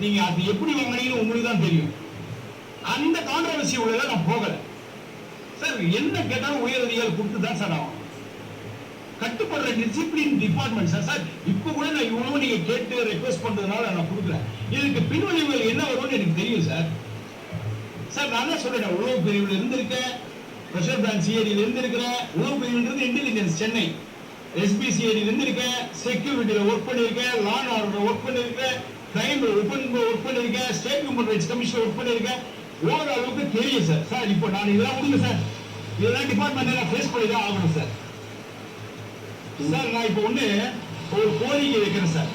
நீங்க அது எப்படி வாங்கினீங்கன்னு உங்களுக்கு தான் தெரியும். அந்த கான்ட்ரவர்சி உள்ள நான் போகல சார். என்ன கேட்டாலும் உயர் அதிகாரி கொடுத்து தான் சார் ஆகும். கட்டுப்படுற டிசிப்ளின் டிபார்ட்மெண்ட் சார். சார் இப்ப கூட நான் இவ்வளவு நீங்க கேட்டு ரெக்வெஸ்ட் பண்றதுனால நான் கொடுக்குறேன். இதுக்கு பின்வழிவுகள் என்ன வரும்னு எனக்கு தெரியும் சார். சார் நான் தான் சொல்றேன், உளவு பிரிவில் இருந்திருக்கேன், ஸ்பெஷல் பிரான்ச் சிஐடியில் இருந்திருக்கிறேன். உளவு பிரிவுன்றது இன்டெலிஜென்ஸ் சென்னை, SBCID இருந்திருக்கேன், செக்யூரிட்டியில ஒர்க் பண்ணிருக்கேன், லா அண்ட் ஆர்டர் ஒர்க் பண்ணிருக்கேன், கிரைம் ஒர்க் பண்ணிருக்கேன், state human rights commission work பண்ணிருக்கேன். ஓரளவுக்கு தெரியும் சார். சார் இப்போ நான் இதெல்லாம் விடுங்க சார், இதெல்லாம் டிபார்ட்மெண்ட் நான் ஃபேஸ் பண்ணி தான் ஆகணும் சார். சார் நான் இப்போ ஒரு கோரிக்கை வைக்கிறேன் சார்.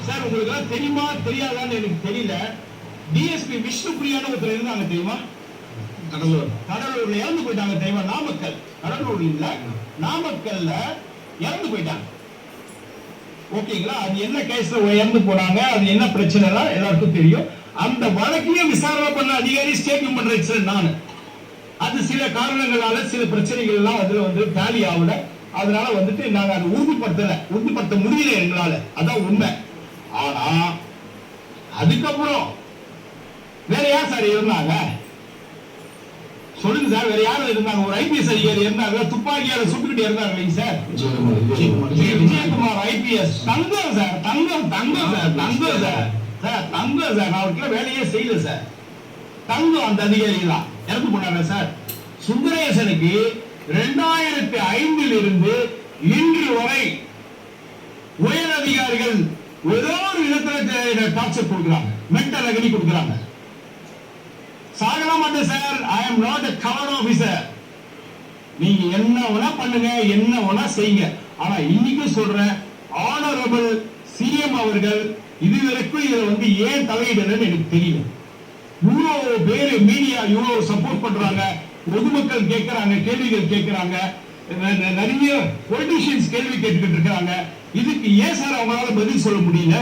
சார் உங்களுக்கு எல்லாம் தெரியுமா தெரியாதான்னு எனக்கு தெரியல. DSP விஷ்ணுபிரியான்னு ஒருத்தர் இருந்தாங்க தெரியுமா? கடலூர்ல இறந்து போயிட்டாங்க தெரியுமா? நாமக்கல், கடலூர் இல்ல நாமக்கல்ல இறந்து போயிட்டாங்க. ஓகேங்களா? அது என்ன கேஸ்ல இறந்து போனாங்க, அது என்ன பிரச்சனை எல்லாருக்கும் தெரியும். அந்த வழக்கையும் விசாரணை பண்ண அதிகாரி ஸ்டேட் ஹியூமன் ரைட்ஸ் நான். அது சில காரணங்களால சில பிரச்சனைகள் எல்லாம் அதுல டேலி ஆகல. அதனால நாங்க அதை உறுதிப்படுத்த முடியல எங்களால. அதான் உண்மை. ஆனா அதுக்கப்புறம் வேற யார் சார் இருந்தாங்க சொல்லுங்க சார். வேற யாரும் இருந்தாங்க? ஒரு IPS அதிகாரி இருந்தாங்க, துப்பாக்கியால சுட்டுக்கிட்டு இருந்தாங்க சார். விஜயகுமார் IPS தங்கம் சார். தங்கம் சார். நான் அவருக்குள்ள வேலையே செய்யல சார். தங்கம் அந்த அதிகாரி தான் இறந்து போனாங்க சார். சுந்தரேசனுக்கு 2005 இருந்து இன்று வரை உயர் அதிகாரிகள் ஏதோ ஒரு விதத்துல டார்ச்சர் கொடுக்குறாங்க, மென்டல் அகனி கொடுக்குறாங்க. சாகலாம் மாட்டேன் sir. I am not a cover officer. நீங்க என்ன வேணா பண்ணுங்க, என்ன வேணா செய்யுங்க. ஆனா இன்னைக்கு சொல்றேன், ஆனரபிள் CM அவர்கள் இதுவரைக்கும் இதுல ஏன் தலையிடலன்னு எனக்கு தெரியல. இவ்வளவு பேரு மீடியா இவ்வளவு சப்போர்ட் பண்றாங்க, பொதுமக்கள் கேட்கிறாங்க, கேள்விகள் கேட்கிறாங்க, நிறைய பொலிட்டீஷியன்ஸ் கேள்வி கேட்டுக்கிட்டு இருக்காங்க. இதுக்கு ஏன் சார் அவங்களால பதில் சொல்ல முடியல?